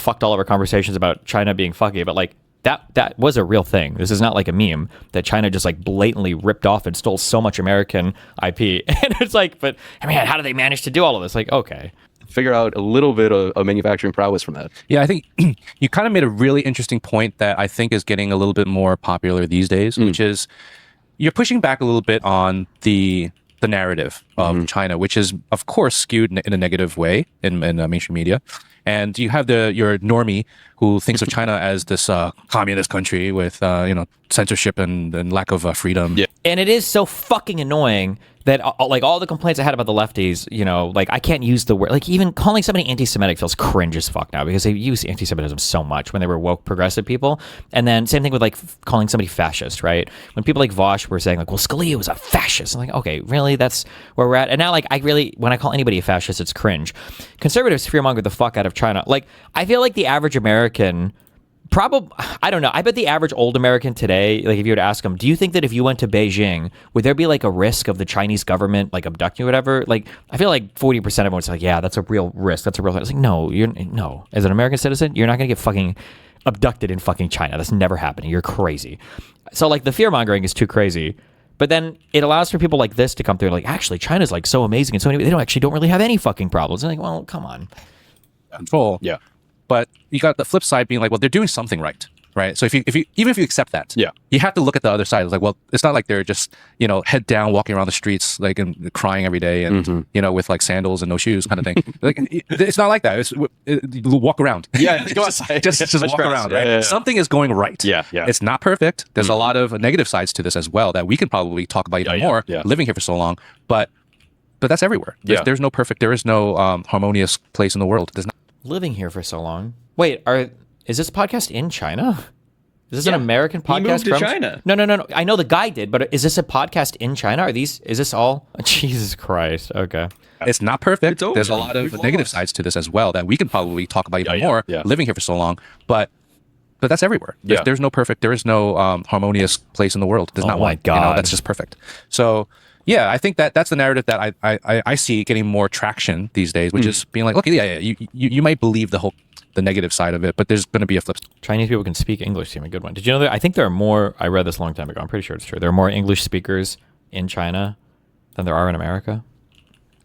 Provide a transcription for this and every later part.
fucked all of our conversations about China being fucky, but like that was a real thing. This is not like a meme that China just like blatantly ripped off and stole so much American IP. And it's like, but I mean, how do they manage to do all of this? Like, okay. Figure out a little bit of manufacturing prowess from that. Yeah, I think you kind of made a really interesting point that I think is getting a little bit more popular these days, which is you're pushing back a little bit on the narrative of China, which is of course skewed in a negative way in mainstream media. And you have your normie who thinks of China as this communist country with censorship and lack of freedom. Yeah. And it is so fucking annoying that like all the complaints I had about the lefties, like I can't use the word, like even calling somebody anti-Semitic feels cringe as fuck now because they use anti-Semitism so much when they were woke progressive people. And then same thing with like calling somebody fascist, right? When people like Vosh were saying like, well, Scalia was a fascist. I'm like, okay, really? That's where we're at? And now like when I call anybody a fascist, it's cringe. Conservatives fearmonger the fuck out of China. Like I feel like the average American I don't know. I bet the average old American today, like if you were to ask them, do you think that if you went to Beijing, would there be like a risk of the Chinese government like abducting you or whatever? Like, I feel like 40% of them would say like, yeah, that's a real risk. That's a real thing. It's like, no. As an American citizen, you're not going to get fucking abducted in fucking China. That's never happening. You're crazy. So like the fear mongering is too crazy. But then it allows for people like this to come through like, actually, China's like so amazing. And so they don't really have any fucking problems. And like, well, come on. Control. Yeah. But you got the flip side being like, well, they're doing something right, right? So if you even if you accept that, yeah, you have to look at the other side. It's like, well, it's not like they're just head down walking around the streets like and crying every day and with like sandals and no shoes kind of thing. Like it's not like that. It's walk around. Yeah, go outside. just walk around. Right? Yeah. Something is going right. Yeah. It's not perfect. There's a lot of negative sides to this as well that we can probably talk about even more. Yeah. Living here for so long, but that's everywhere. There's no perfect. There is no harmonious place in the world. There's not. Living here for so long. Wait, is this podcast in China? Is this an American podcast? He moved to China. No. I know the guy did, but is this a podcast in China? Is this all? Jesus Christ. Okay. It's not perfect. There's a lot of negative sides to this as well that we can probably talk about even more. Yeah. Living here for so long, but that's everywhere. There's no perfect. There is no harmonious place in the world. There's not one. Oh my God. That's just perfect. So. Yeah, I think that's the narrative that I see getting more traction these days, which is being like, okay, you might believe the negative side of it, but there's going to be a flip. Chinese people can speak English, seem a good one. Did you know that? I think there are more, I read this a long time ago, I'm pretty sure it's true. There are more English speakers in China than there are in America.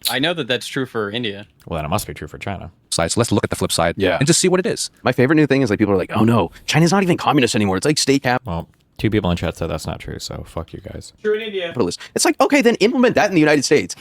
I know that that's true for India. Well, then it must be true for China. So let's look at the flip side and just see what it is. My favorite new thing is like people are like, oh no, China's not even communist anymore. It's like state cap. Well, 2 people in chat said that's not true, so fuck you guys. True in India. It's like, okay, then implement that in the United States.